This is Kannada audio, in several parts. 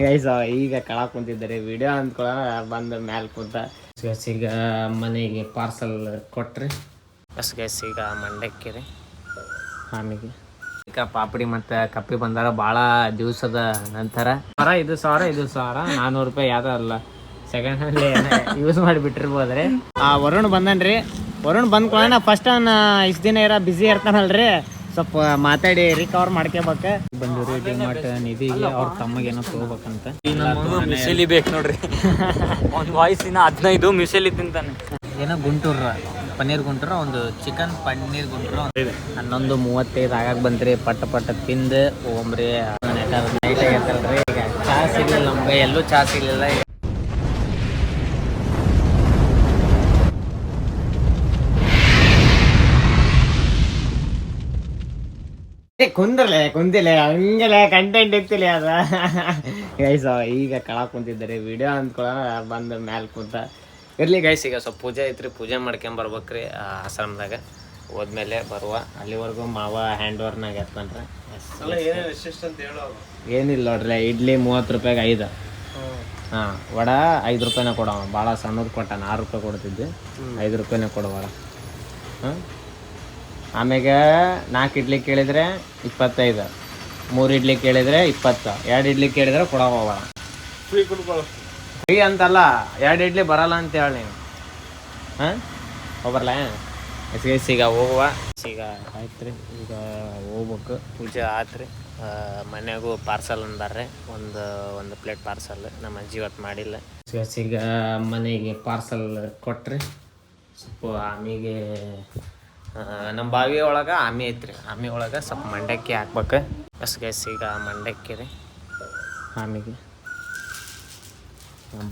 ಗೈಸ್ ಈಗ ಕೆಳಗೆ ಕುಂತಿದ್ದಾರೆ ವಿಡಿಯೋ ಅಂದ್ಕೊಳ್ಳೋಣ ಬಂದು ಮ್ಯಾಲೆ ಕುಂತ ಈಗ ಮನೆಗೆ ಪಾರ್ಸಲ್ ಕೊಟ್ರಿ ಗೈಸ್ ಈಗ ಮಂಡಕ್ಕಿ ರೀ ಆಮೇಲೆ ಈಗ ಪಾಪಡಿ ಮತ್ತು ಕಪ್ಪಿ ಬಂದಾರ ಭಾಳ ದಿವಸದ ನಂತರ ಇದು ಸಾವಿರ 400 ರೂಪಾಯಿ ಯಾವುದೋ ಅಲ್ಲ ಸೆಕೆಂಡ್ ಹ್ಯಾಂಡ್ ಯೂಸ್ ಮಾಡಿಬಿಟ್ಟಿರ್ಬೋದ್ರಿ ವರುಣ್ ಬಂದನ್ರಿ ವರುಣ್ ಬಂದ್ಕೊಳ್ಳೋಣ ಫಸ್ಟ್ ಇಷ್ಟು ದಿನ ಬಿಸಿ ಇರ್ತಾನಲ್ರಿ ಸ್ವಲ್ಪ ಮಾತಾಡಿ ರಿಕವರ್ ಮಾಡ್ಕೋಬೇಕ ಬಂದಿವ್ರಿ ಡಿಮಾರ್ಟ್ ನಿಧಿಗೆ ಅವ್ರ ತಮ್ಮಗೇನೋ ತಗೋಬೇಕಂತ ಮಿಸಲಿ ಬೇಕು ನೋಡ್ರಿ ಒಂದು ವಾಯ್ಸ್ ಇನ್ನ 15 ಮಿಸಲಿ ತಿಂತಾನೆ ಏನೋ ಗುಂಟೂರ ಪನ್ನೀರ್ ಗುಂಟೂರ ಒಂದು ಚಿಕನ್ ಪನ್ನೀರ್ ಗುಂಟೂರ 11:35 ಆಗಾಕ ಬಂತ್ರಿ ಪಟ್ಟ ತಿಂದು ಹೋಗ್ರಿ ನೈಟ್ ಆಗೈತಲ್ರಿ ಈಗ ಚಾ ಸಿಗ್ಲಿಲ್ಲ ನಮ್ಗೆ ಎಲ್ಲೂ ಚಾ ಸಿಗ್ಲಿಲ್ಲ ಕುಂದಿಲ್ಲ ಹಂಗೆಲ್ಲ ಕಂಟೆಂಟ್ ಇರ್ತಿಲ್ಲ ಅದ ಗೈಸ್ ಈಗ ಕೆಳಗೆ ಕುಂತಿದ್ದಾರೆ ವಿಡಿಯೋ ಅಂದ್ಕೊಳ್ಳೋಣ ಬಂದು ಮ್ಯಾಲೆ ಕುಂತ ಇರ್ಲಿ ಗೈಸ್ ಈಗ ಸ್ವಲ್ಪ ಪೂಜೆ ಐತ್ರಿ ಪೂಜೆ ಮಾಡ್ಕೊಂಬರ್ಬೇಕ್ರಿ ಆಶ್ರಮದಾಗ ಹೋದ್ಮೇಲೆ ಬರುವ ಅಲ್ಲಿವರೆಗೂ ಮಾವ ಹ್ಯಾಂಡ್ ಓವರ್ನಾಗ ಎತ್ತನ್ರಿ ಏನಿಲ್ಲ ನೋಡ್ರಿ ಇಡ್ಲಿ 30 ರೂಪಾಯಿಗೆ 5 ಹಾಂ ವಡ 5 ರೂಪಾಯಿನ ಕೊಡವ ಭಾಳ ಸಣ್ಣದು ಕೊಟ್ಟ 6 ರೂಪಾಯಿ ಕೊಡ್ತಿದ್ದೆ 5 ರೂಪಾಯಿನ ಕೊಡ ವಡ ಹಾಂ ಆಮ್ಯಾಗ 4 ಇಡ್ಲಿ ಕೇಳಿದರೆ 25 3 ಇಡ್ಲಿ ಕೇಳಿದರೆ 20 2 ಇಡ್ಲಿ ಕೇಳಿದ್ರೆ ಕೊಡವ ಫ್ರೀ ಅಂತಲ್ಲ 2 ಇಡ್ಲಿ ಬರಲ್ಲ ಅಂತ ಹೇಳಿ ನೀವು ಹಾಂ ಹೋಗ್ಬರಲ್ಲ ಈಗ ಹೋಗುವ ಈಗ ಆಯ್ತು ರೀ ಈಗ ಹೋಗ್ಬೇಕು ಪೂಜೆ ಆಯ್ತು ಮನೆಯಾಗೂ ಪಾರ್ಸಲ್ ಅಂದಾರ್ರಿ ಒಂದು ಪ್ಲೇಟ್ ಪಾರ್ಸಲ್ ನಮ್ಮ ಅಜ್ಜಿ ಇವತ್ತು ಮಾಡಿಲ್ಲ ಈಗ ಮನೆಗೆ ಪಾರ್ಸಲ್ ಕೊಟ್ರಿ ಸ್ವಲ್ಪ ಆಮೆಗೆ ನಮ್ಮ ಬಾವಿ ಒಳಗೆ ಆಮೆ ಐತ್ರಿ ಆಮೆ ಒಳಗೆ ಸ್ವಲ್ಪ ಮಂಡಕ್ಕಿ ಹಾಕ್ಬೇಕು ಈಗ ಮಂಡಕ್ಕಿ ರೀ ಆಮೆಗೆ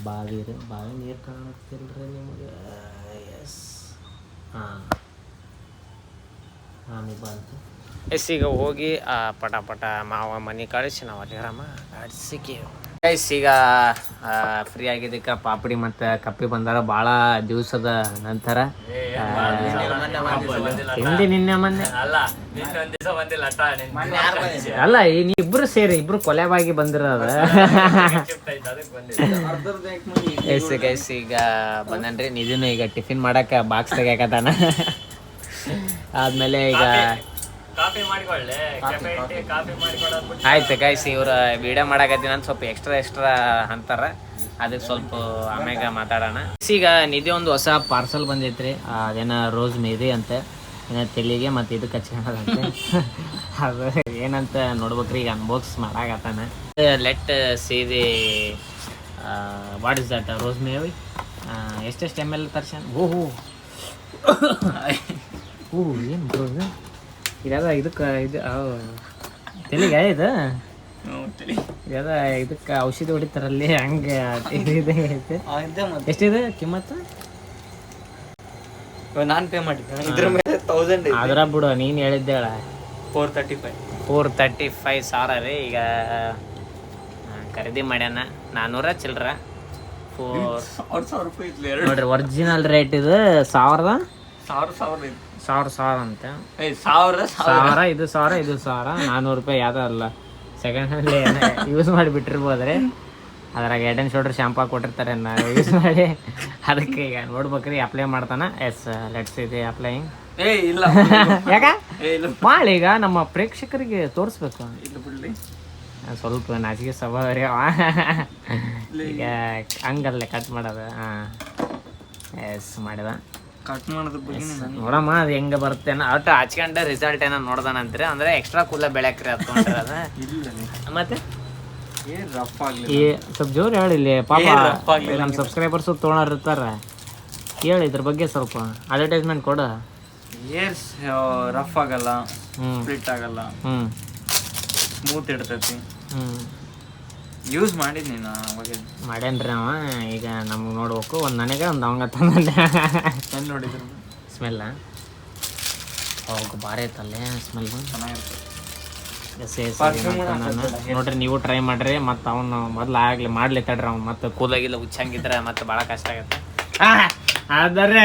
ಬಾವಿ ರೀ ಬಾವಿ ನೀರು ಕಾಣತ್ತಿಲ್ರಿ ನಿಮಗೆ ಎಸ್ ಹಾಂ ಆಮೆ ಬಂತು ಈಗ ಹೋಗಿ ಪಟ ಮಾವ ಮನೆ ಕಳಿಸಿ ನಾವು ಅಲ್ಲಿ ಆರಾಮ ಗಾಡಿಸಿಕೆ ಈಗ ಫ್ರೀ ಆಗಿದ್ದಕ್ಕೆ ಪಾಪಡಿ ಮತ್ತು ಕಪ್ಪಿ ಬಂದಾರ ಭಾಳ ದಿವಸದ ನಂತರ ಹಿಂದಿ ನಿನ್ನೆ ಮೊನ್ನೆ ಅಲ್ಲ ಇಬ್ರು ಸೇರಿ ಇಬ್ರು ಕೊಲೆವಾಗಿ ಬಂದಿರೋದ ಗೈಸ್ ಈಗ ಬಂದನ್ರಿ ನಿಧಿನು ಈಗ ಟಿಫಿನ್ ಮಾಡಕ್ಕೆ ಬಾಕ್ಸ್ ತೆಗಿಯಾಕತ್ತಾನ ಆದ್ಮೇಲೆ ಈಗ ಆಯ್ತು ಗೈಸ್ ಇವ್ರ ವಿಡಿಯೋ ಮಾಡಕತ್ತೀನಿ ಅಂತ ಸ್ವಲ್ಪ ಎಕ್ಸ್ಟ್ರಾ ಅಂತಾರ ಅದಕ್ಕೆ ಸ್ವಲ್ಪ ಆಮ್ಯಾಗ ಮಾತಾಡೋಣ ಈಗ ನಿಧಿ ಒಂದು ಹೊಸ ಪಾರ್ಸಲ್ ಬಂದೈತ್ರಿ ಅದೇನ ರೋಸ್ ಮೇರಿ ಅಂತ ಏನೋ ತೆಲಿಗೆ ಮತ್ತು ಇದಕ್ಕೆ ಹಚ್ಕೊಂಡದಂತೆ ಅದು ಏನಂತ ನೋಡ್ಬೇಕ್ರಿ ಈಗ ಅನ್ಬಾಕ್ಸ್ ಮಾಡಾಕತ್ತಾನ let see the what is that rose ಮೇವಿ ಎಷ್ಟೆಷ್ಟು ML ತರ್ಸನ್ ಓಹೋ ಏನು ರೋಸ್ ಇದ ಇದಕ್ಕೆ ಇದು ತೆಲಿಗೆ ಇದು ಇದ ಇದಕ್ಕೆ ಔಷಧಿ ಹೊಡಿತಾರಲ್ಲಿ ಹಂಗೆ ಐತೆ ಎಷ್ಟಿದೆ ಕಿಮ್ಮತ್ತು ನಾನು ಪೇ ಮಾಡಿದ್ದೆ ಇದ್ರ ಮೇಲೆ 1000 ಅದ್ರ ಬಿಡು ನೀನು ಹೇಳಿದ್ದೇಳ 435 ಸಾವಿರ ರೀ ಈಗ ಖರೀದಿ ಮಾಡ್ಯಾನ 400 ಚಿಲ್ಲರ 4,000 ರೂಪಾಯಿ ನೋಡ್ರಿ ಒರಿಜಿನಲ್ ರೇಟ್ ಇದು 1000 ಅಂತ 1000 ಇದು 400 ರೂಪಾಯಿ ಯಾವುದೋ ಅಲ್ಲ ಸೆಕೆಂಡ್ ಹ್ಯಾಂಡ್ ಯೂಸ್ ಮಾಡಿಬಿಟ್ಟಿರ್ಬೋದ್ರಿ ಅದ್ರಾಗ ಹೆಡ್ ಆ್ಯಂಡ್ ಶೋಲ್ಡರ್ ಶಾಂಪೂ ಕೊಟ್ಟಿರ್ತಾರೆ ಯೂಸ್ ಮಾಡಿ ಅದಕ್ಕೆ ಈಗ ನೋಡ್ಬೇಕ್ರಿ ಅಪ್ಲೈ ಮಾಡ್ತಾನ ಎಸ್ ಲೆಟ್ಸ್ ಇದೆ ಅಪ್ಲೈಯಿಂಗ್ ಇಲ್ಲ ಯಾಕ ಮಾಡಿ ಈಗ ನಮ್ಮ ಪ್ರೇಕ್ಷಕರಿಗೆ ತೋರಿಸ್ಬೇಕು ಸ್ವಲ್ಪ ನಾಚಿಕೆ ಸ್ವಭಾವ ಈಗ ಹಂಗಲ್ಲೇ ಕಟ್ ಮಾಡೋದು ಹಾಂ ಎಸ್ ಮಾಡಿದ ಕಟ್ ಮಾಡೋದ್ರ ಬಗ್ಗೆ ನೋಡಮ್ಮ ಅದು ಹೆಂಗೆ ಬರುತ್ತೆ ಒಟ್ಟು ಹಚ್ಕೊಂಡೆ ರಿಸಲ್ಟ್ ಏನೋ ನೋಡ್ದಾನಂತ್ರಿ ಅಂದ್ರೆ ಎಕ್ಸ್ಟ್ರಾ ಕೂಲ ಬೆಳ್ಯಾಕ್ರಿ ಅದು ತೊಗೊಂಡ್ರೆ ಅದು ಮತ್ತೆ ಸ್ವಲ್ಪ ಜೋರು ಹೇಳಿಲ್ಲಿ ಪಾಪ ನಮ್ಮ ಸಬ್ಸ್ಕ್ರೈಬರ್ಸು ತೊಗೊಳೋರು ಇರ್ತಾರೆ ಹೇಳಿ ಇದ್ರ ಬಗ್ಗೆ ಸ್ವಲ್ಪ ಅಡ್ವರ್ಟೈಸ್ಮೆಂಟ್ ಕೊಡು ಏರ್ಸ್ ರಫ್ ಆಗಲ್ಲ ಸ್ಪ್ಲಿಟ್ ಆಗಲ್ಲ ಸ್ಮೂತ್ ಇಡ್ತೈತಿ ಯೂಸ್ ಮಾಡಿದ್ನಿ ಮಾಡ್ಯಾನ್ರಿ ಅವ ಈಗ ನಮ್ಗೆ ನೋಡ್ಬೇಕು ಒಂದು ನನಗೆ ಒಂದು ಅವಂಗ ತಂದೆ ಸ್ಮೆಲ್ ನೋಡಿದ್ರು ಸ್ಮೆಲ್ಲ ಅವಾಗ ಭಾರಿ ಐತಲ್ಲೇ ಸ್ಮೆಲ್ ನೋಡ್ರಿ ನೀವು ಟ್ರೈ ಮಾಡ್ರಿ ಮತ್ತು ಅವನು ಮೊದ್ಲು ಆಗ್ಲಿ ಮಾಡ್ಲಿ ತಡ್ರಿ ಅವ್ನು ಮತ್ತೆ ಕೂಲಾಗಿಲ್ಲ ಹುಚ್ಚಂಗಿದ್ರೆ ಮತ್ತೆ ಭಾಳ ಕಷ್ಟ ಆಗತ್ತೆ ಆದರೆ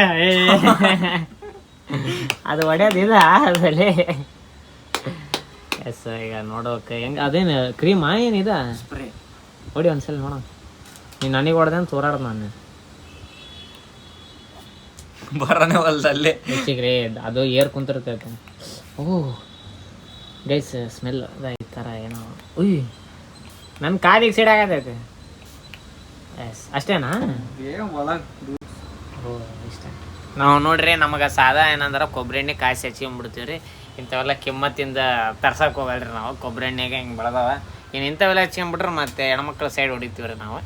ಅದು ಹೊಡ್ಯೋದಿಲ್ಲ ಅದಲ್ಲಿ ಎಸ್ ಈಗ ನೋಡೋಕೆ ಹೆಂಗೆ ಅದೇನು ಕ್ರೀಮಾ ಏನಿದೆ ಹೊಡಿ ಒಂದ್ಸಲ ನೋಡ. ನೀನು ನನಗೆ ಹೊಡೆದೆ ಅಂತ ತೋರಾಡ್ದ ನಾನು ಬರನೇ ಹೊಲ್ದಲ್ಲಿ ಹೆಚ್ಚಿಗ್ರಿ ಅದು ಏರ್ ಕುಂತಿರ್ತೈತೆ. ಓಹ್ ಗೈಸ್ ಸ್ಮೆಲ್ ಈ ಥರ ಏನೋ. ಉಯ್ ನನ್ನ ಕಾಲಿಗೆ ಸೈಡ್ ಆಗತೈತೆ. ಎಸ್ ಅಷ್ಟೇನಾ? ಓ ಇಷ್ಟ. ನಾವು ನೋಡ್ರಿ ನಮಗೆ ಸಾದಾ ಏನಂದ್ರೆ ಕೊಬ್ಬರಿ ಎಣ್ಣೆ ಕಾಯಿಸಿ ಹಚ್ಕೊಂಡ್ಬಿಡ್ತೀವಿ ರೀ. ಇಂಥವೆಲ್ಲ ಕಿಮ್ಮತ್ತಿಂದ ತರ್ಸಕ್ಕೆ ಹೋಗಲ್ರಿ ನಾವು. ಕೊಬ್ಬರಿ ಎಣ್ಣೆಗೆ ಹಿಂಗೆ ಬೆಳೆದವ. ಇನ್ನು ಇಂಥವೆಲ್ಲ ಹಚ್ಕೊಂಡ್ಬಿಟ್ರೆ ಮತ್ತೆ ಹೆಣ್ಮಕ್ಳು ಸೈಡ್ ಹೊಡಿತೀವಿ ರೀ ನಾವು.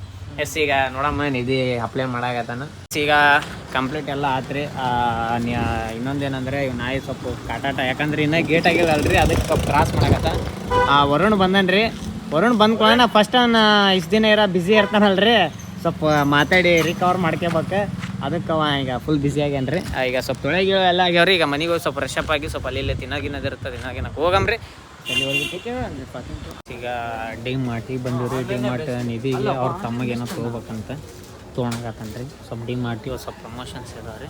ಎಸ್ ಈಗ ನೋಡಮ್ಮ ನಿಧಿ ಅಪ್ಲೈ ಮಾಡಾಕತ್ತಾನ. ಈಗ ಕಂಪ್ಲೀಟ್ ಎಲ್ಲ ಆತ್ರಿ. ಇನ್ನೊಂದೇನಂದ್ರೆ ಇವ್ ನಾಯಿ ಸ್ವಲ್ಪ ಕಾಟಾಟ, ಯಾಕಂದ್ರೆ ಇನ್ನೂ ಗೇಟ್ ಆಗಿಲ್ಲ ಅಲ್ರಿ, ಅದಕ್ಕೆ ಸ್ವಲ್ಪ ಕ್ರಾಸ್ ಮಾಡಾಕತ್ತ. ವರುಣ್ ಬಂದನ್ರಿ. ವರುಣ್ ಬಂದ್ಕೊಳ್ಳೋಣ ಫಸ್ಟ್ ಅವ್ನು ಇಷ್ಟು ದಿನ ಬ್ಯುಸಿ ಇರ್ತಾನಲ್ರಿ, ಸ್ವಲ್ಪ ಮಾತಾಡಿ ರಿಕವರ್ ಮಾಡ್ಕೋಬೇಕು. ಅದಕ್ಕೆ ಅವ ಈಗ ಫುಲ್ ಬ್ಯುಸಿ ಆಗ್ಯಾನ್ರಿ. ಈಗ ಸ್ವಲ್ಪ ತೊಳೆಗೆ ಎಲ್ಲ ಆಗ್ಯಾವ್ರಿ. ಈಗ ಮನೆಗೆ ಹೋಗಿ ಸ್ವಲ್ಪ ಫ್ರೆಶ್ ಅಪ್ ಆಗಿ ಸ್ವಲ್ಪ ಅಲ್ಲಿ ತಿನ್ನೋಗಿನ್ನೋದಿರ್ತದೆ, ತಿನ್ನೋಗಿನ್ನಕ್ಕೆ ಹೋಗಮ್ರಿ. ಈಗ ಡಿ ಮಾರ್ಟಿ ಬಂದಿವ್ರಿ. ಡಿ ಮಾರ್ಟ್ ನಿಧಿಗೆ ಅವ್ರ ತಮ್ಮಗೇನೋ ತೊಗೋಬೇಕಂತ ತೊಗೊಳಕತ್ತನ್ರಿ. ಸ್ವಲ್ಪ ಡಿ ಮಾರ್ಟಿ ಸ್ವಲ್ಪ ಪ್ರಮೋಷನ್ಸ್ ಇದಾವೆ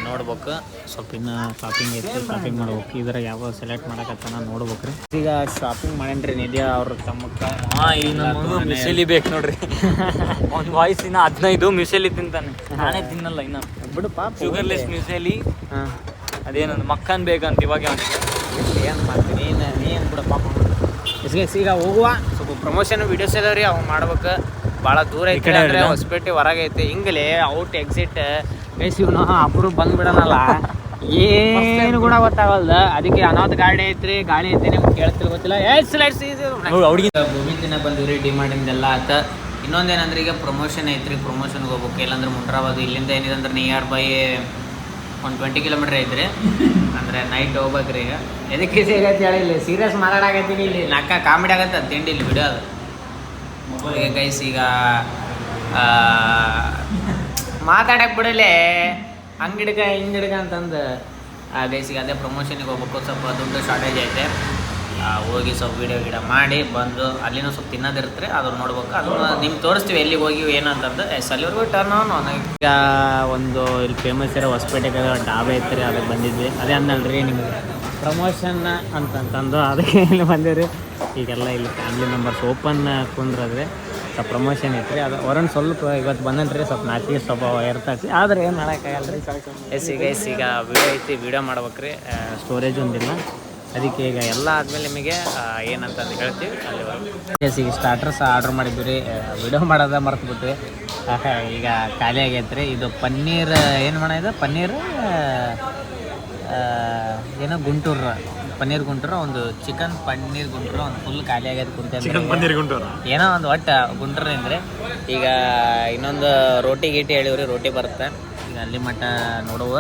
ನೋಡ್ಬೇಕು. ಸ್ವಲ್ಪ ಇನ್ನು ಶಾಪಿಂಗ್ ಐತಿ, ಶಾಪಿಂಗ್ ಮಾಡ್ಬೇಕು. ಇದ್ರಾಗ ಯಾವ ಸೆಲೆಕ್ಟ್ ಮಾಡಕತ್ತಾನ ನೋಡ್ಬೇಕ್ರಿ. ಈಗ ಶಾಪಿಂಗ್ ಮಾಡೇನ್ರಿ ನಿಧಿ ಅವ್ರ ತಮ್ಮಕ್ಕೆ. ಮಿಸಲಿ ಬೇಕು ನೋಡ್ರಿ. ಒಂದು ವಾಯ್ಸ್ ಇನ್ನ 15 ಮಿಸಲಿ ತಿಂತಾನೆ, ನಾನೇ ತಿನ್ನಲ್ಲ ಇನ್ನ. ಬಿಡು ಪಾಪ, ಶುಗರ್ಲೆಸ್ ಮಿಸಲಿ. ಹಾಂ ಅದೇನಂದು ಮಕ್ಕನ್ ಬೇಕಂತ ಇವಾಗ ಏನು ಮಾಡ್ತೀನಿ ನೀನು ಬಿಡ ಪಾಪ. ಈಗ ಹೋಗುವ ಸ್ವಲ್ಪ ಪ್ರಮೋಷನ್ ವೀಡಿಯೋಸ್ ಇದಾವ್ರಿ, ಅವು ಮಾಡ್ಬೇಕು. ಭಾಳ ದೂರ ಐತೆ ಅಂದರೆ ಹೊಸಪೇಟೆ ಹೊರಗೆ ಐತೆ. ಹಿಂಗಲೇ ಔಟ್ ಎಕ್ಸಿಟ್ ಗೈಸ್. ಇವನು ಅಬ್ರು ಬಂದ್ಬಿಡೋಣಲ್ಲ, ಏನು ಕೂಡ ಗೊತ್ತಾಗಲ್ದ. ಅದಕ್ಕೆ ಅನಾಥ ಗಾಡಿ ಐತ್ರಿ, ಗಾಡಿ ಐತಿ ನಿಮ್ಗೆ ಕೇಳ್ತಿಲ್ಲ ಗೊತ್ತಿಲ್ಲ. ಹುಡುಗಿ ಭೂಮಿ ತಿನ್ನಕ್ಕೆ ಬಂದಿವ್ರಿ ಡಿ ಮಾಡಿಂದೆಲ್ಲ ಆತ. ಇನ್ನೊಂದೇನಂದ್ರೆ ಈಗ ಪ್ರಮೋಷನ್ ಐತ್ರಿ, ಪ್ರಮೋಷನ್ಗೆ ಹೋಗ್ಬೇಕು. ಇಲ್ಲಾಂದ್ರೆ ಮುಂಡ್ರಾಬಾದ್ ಇಲ್ಲಿಂದ ಏನಿದೆ ಅಂದ್ರೆ ನಿಯರ್ ಬೈ ಒಂದು 20 ಕಿಲೋಮೀಟ್ರ್ ಐತ್ರಿ. ಅಂದರೆ ನೈಟ್ ಹೋಗ್ಬೇಕ್ರಿ. ಈಗ ಎದಕ್ಕೆ ಸೇರೈತೆ ಹೇಳಿ, ಇಲ್ಲಿ ಸೀರಿಯಸ್ ಮಾತಾಡಕತ್ತೀನಿ. ಇಲ್ಲಿ ನಕ್ಕ ಕಾಮಿಡಿ ಆಗತ್ತೆ ಅದು ತಿಂಡಿ ಇಲ್ಲಿ ಬಿಡೋದು. ಈಗ ಗೈಸ್ ಈಗ ಮಾತಾಡಕ್ಕೆ ಬಿಡಲೇ ಹಂಗಿಡ್ಕ ಹಿಂಗಿಡ್ಕ ಅಂತಂದು ಗೈಸ್ ಈಗ ಅದೇ ಪ್ರಮೋಷನಿಗೆ ಹೋಗ್ಬೇಕು. ಸ್ವಲ್ಪ ದುಡ್ಡು ಶಾರ್ಟೇಜ್ ಐತೆ. ಹೋಗಿ ಸ್ವಲ್ಪ ವೀಡಿಯೋ ಗಿಡ ಮಾಡಿ ಬಂದು ಅಲ್ಲಿನೂ ಸ್ವಲ್ಪ ತಿನ್ನೋದಿರ್ತಾರೆ, ಅದನ್ನು ನೋಡ್ಬೇಕು. ಅದನ್ನು ನಿಮ್ಗೆ ತೋರಿಸ್ತೀವಿ ಎಲ್ಲಿಗೆ ಹೋಗಿ ಏನಂತಂದು. ಅಲ್ಲಿವರೆಗೂ ಟರ್ನ್ ಆನ್. ಈಗ ಒಂದು ಇಲ್ಲಿ ಫೇಮಸ್ ಇರೋ ಹೊಸಪೇಟೆಗೆ ಡಾಬೆ ಐತ್ರಿ, ಅದಕ್ಕೆ ಬಂದಿದ್ವಿ. ಅದೇ ಅಂದಲ್ರಿ ನಿಮ್ಗೆ ಪ್ರಮೋಷನ್ ಅಂತಂದು ಅದಕ್ಕೆ ಇಲ್ಲಿ ಬಂದಿವ್ರಿ. ಈಗೆಲ್ಲ ಇಲ್ಲಿ ಫ್ಯಾಮಿಲಿ ಮೆಂಬರ್ಸ್ ಓಪನ್ ಕುಂದ್ರದ್ರಿ, ಸ್ವಲ್ಪ ಪ್ರಮೋಷನ್ ಐತ್ರಿ. ಅದು ವರುಣ್ ಸ್ವಲ್ಪ ಇವತ್ತು ಬಂದನ್ರಿ, ಸ್ವಲ್ಪ ನಾಚಿಕೆ ಸ್ವಭಾವ ಇರ್ತೈತಿ, ಆದರೆ ಏನು ಮಾಡೋಕ್ಕಾಗಲ್ರಿ. ಈಗ ವಿಡಿಯೋ ಐತಿ, ವಿಡಿಯೋ ಮಾಡ್ಬೇಕ್ರಿ. ಸ್ಟೋರೇಜ್ ಒಂದಿಲ್ಲ, ಅದಕ್ಕೆ ಈಗ ಎಲ್ಲ ಆದಮೇಲೆ ನಿಮಗೆ ಏನಂತಂದು ಹೇಳ್ತೀವಿ. ಅಲ್ಲಿ ಈಗ ಸ್ಟಾರ್ಟರ್ಸ್ ಆರ್ಡ್ರ್ ಮಾಡಿದ್ವಿ ರೀ, ವಿಡಿಯೋ ಮಾಡೋದ ಮರ್ತು ಬಿಟ್ವಿ. ಈಗ ಖಾಲಿ ಆಗೈತೆ ರೀ. ಇದು ಪನ್ನೀರ್ ಏನು ಮಾಡೋದು, ಪನ್ನೀರ್ ಏನೋ ಗುಂಟೂರು, ಪನ್ನೀರ್ ಗುಂಟೂರು, ಒಂದು ಚಿಕನ್ ಪನ್ನೀರ್ ಗುಂಟೂರು ಒಂದು ಫುಲ್ ಖಾಲಿ ಆಗೈತೆ ಕುಂತ ಏನೋ ಒಂದು ಒಟ್ಟು ಗುಂಟೂರು ಅಂದರೆ. ಈಗ ಇನ್ನೊಂದು ರೋಟಿ ಗೀಟಿ ಹೇಳಿವ್ರಿ, ರೋಟಿ ಬರುತ್ತೆ. ಈಗ ಅಲ್ಲಿ ಮಟ್ಟ ನೋಡುವ,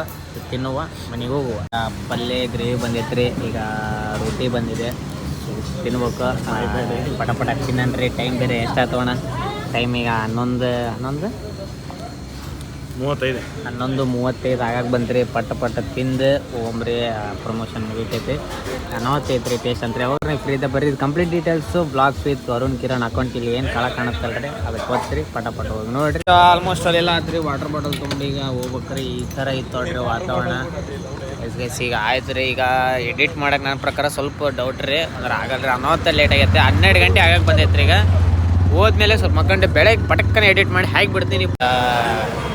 ತಿನ್ನುವ, ಮನೆಗೆ ಹೋಗುವ. ಪಲ್ಯ ಗ್ರೇವಿ ಬಂದೈತ್ರಿ. ಈಗ ರೋಟಿ ಬಂದಿದೆ, ತಿನ್ಬೇಕು. ಪಟ ಪಟ ತಿನ್ನನ್ರಿ. ಟೈಮ್ ಬೇರೆ ಎಷ್ಟಾಗ್ತವಣ, ಟೈಮ್ ಈಗ 11:35 ಆಗಕ್ಕೆ ಬಂತ್ರಿ. ಪಟ್ಟ ತಿಂದು ಹೋಗ್ರಿ. ಪ್ರಮೋಷನ್ ಮುಗಿತೈತಿ. ಅನಾವತ್ತೈತ್ರಿ ಟೇಸ್ಟ್ ಅಂತ. ಯಾವಾಗ ಫ್ರೀ ಇದೆ ಬರ್ರಿ. Complete details blogs with Varun Kiran account ಇಲ್ಲಿ ಏನು ಕಾಣುತ್ತಲ್ರಿ, ಅದಕ್ಕೆ ಓದ್ತೀರಿ. ಪಟ ಹೋಗಿ ನೋಡಿರಿ. ಆಲ್ಮೋಸ್ಟ್ ಅಲ್ಲೆಲ್ಲ ಆತ್ರಿ. ವಾಟರ್ ಬಾಟಲ್ ತುಂಬ ಈಗ ಹೋಗ್ಬೇಕ್ರಿ. ಈ ಥರ ಇತ್ತು ನೋಡ್ರಿ ವಾತಾವರಣ. ಈಗ ಆಯ್ತು ರೀ. ಈಗ ಎಡಿಟ್ ಮಾಡೋಕೆ ನನ್ನ ಪ್ರಕಾರ ಸ್ವಲ್ಪ ಡೌಟ್ ರೀ, ಅಂದ್ರೆ ಆಗಲ್ರಿ. ಅನಾವತ್ತ ಲೇಟ್ ಆಗೈತೆ. 12 ಗಂಟೆ ಆಗಕ್ಕೆ ಬಂದೈತ್ರಿ. ಈಗ ಹೋದ್ಮೇಲೆ ಸ್ವಲ್ಪ ಮಕ್ಕಂಡೆ ಬೆಳಗ್ಗೆ ಪಟಕ್ಕನೆ ಎಡಿಟ್ ಮಾಡಿ ಹಾಕಿ ಬಿಡ್ತೀನಿ.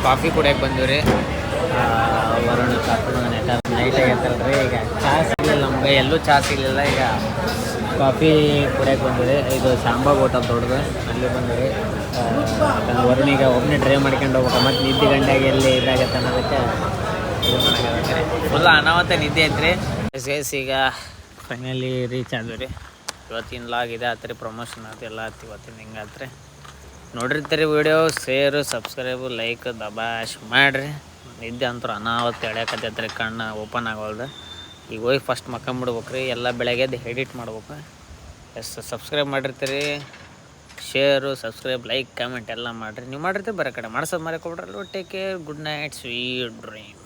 ಕಾಫಿ ಕುಡಿಯೋಕೆ ಬಂದಿವ್ರಿ. ವರುಣ್ ಕಾಫಿ ನೈಟ್ ಆಗೈತಲ್ರಿ. ಈಗ ಚಹಾ ಸಿಗಲಿಲ್ಲ ನಮ್ಗೆ, ಎಲ್ಲೂ ಚಹಾ ಸಿಗಲಿಲ್ಲ. ಈಗ ಕಾಫಿ ಕುಡಿಯೋಕೆ ಬಂದಿರಿ. ಇದು ಶಾಂಬಾಗ್ ಹೋಟೆಲ್ ದೊಡ್ಡದು, ಅಲ್ಲಿ ಬಂದಿರಿ. ಯಾಕಂದ್ರೆ ವರುಣಿಗೆ ಒಬ್ಬನೇ ಡ್ರೈವ್ ಮಾಡ್ಕೊಂಡು ಹೋಗ್ಬೇಕು, ಮತ್ತು ನಿದ್ದೆ ಗಂಟೆಗೆ ಎಲ್ಲಿ ಇದಾಗತ್ತೆ ಅನ್ನೋದಕ್ಕೆ ಇದು ಮಾಡೋಕ್ಕಾಗತ್ತೆ. ಫುಲ್ ಅನಾವತ್ತ ನಿದ್ದೆ ಐತ್ರಿ. ಈಗ ಫೈನಲಿ ರೀಚ್ ಆದ್ವಿ ರೀ. ಇವತ್ತಿನ ಲಾಗ್ ಇದೆ ಆತ್ರಿ, ಪ್ರಮೋಷನ್ ಆಯ್ತು ಎಲ್ಲ ಆಯ್ತು. ಇವತ್ತಿನ ಹಿಂಗೆ ಆತ್ರಿ. ನೋಡಿರ್ತೀರಿ ವಿಡಿಯೋ, ಶೇರು, ಸಬ್ಸ್ಕ್ರೈಬು, ಲೈಕ್ ದಬಾಶ್ ಮಾಡಿರಿ. ನಿದ್ದೆ ಅಂತೂ ಅನಾವತ್ತು ಎಳ್ಯಾಕತ್ತೈತ್ರಿ, ಕಣ್ಣು ಓಪನ್ ಆಗೋಲ್ದು. ಈಗ ಹೋಗಿ ಫಸ್ಟ್ ಮಕ್ಕಂಬಿಡ್ಬೇಕ್ರಿ. ಎಲ್ಲ ಬೆಳಗ್ಗೆ ಎದ್ದು ಎಡಿಟ್ ಮಾಡ್ಬೇಕು. ಸಬ್ಸ್ಕ್ರೈಬ್ ಮಾಡಿರ್ತೀರಿ, ಶೇರು, ಸಬ್ಸ್ಕ್ರೈಬ್, ಲೈಕ್, ಕಮೆಂಟ್ ಎಲ್ಲ ಮಾಡಿರಿ. ನೀವು ಮಾಡಿರ್ತೀರಿ, ಬರೋ ಕಡೆ ಮಾಡ್ಸೋದು ಮರೆಕೊಬಿಡ್ರಲ್ಲ. Take care, good night, sweet dream.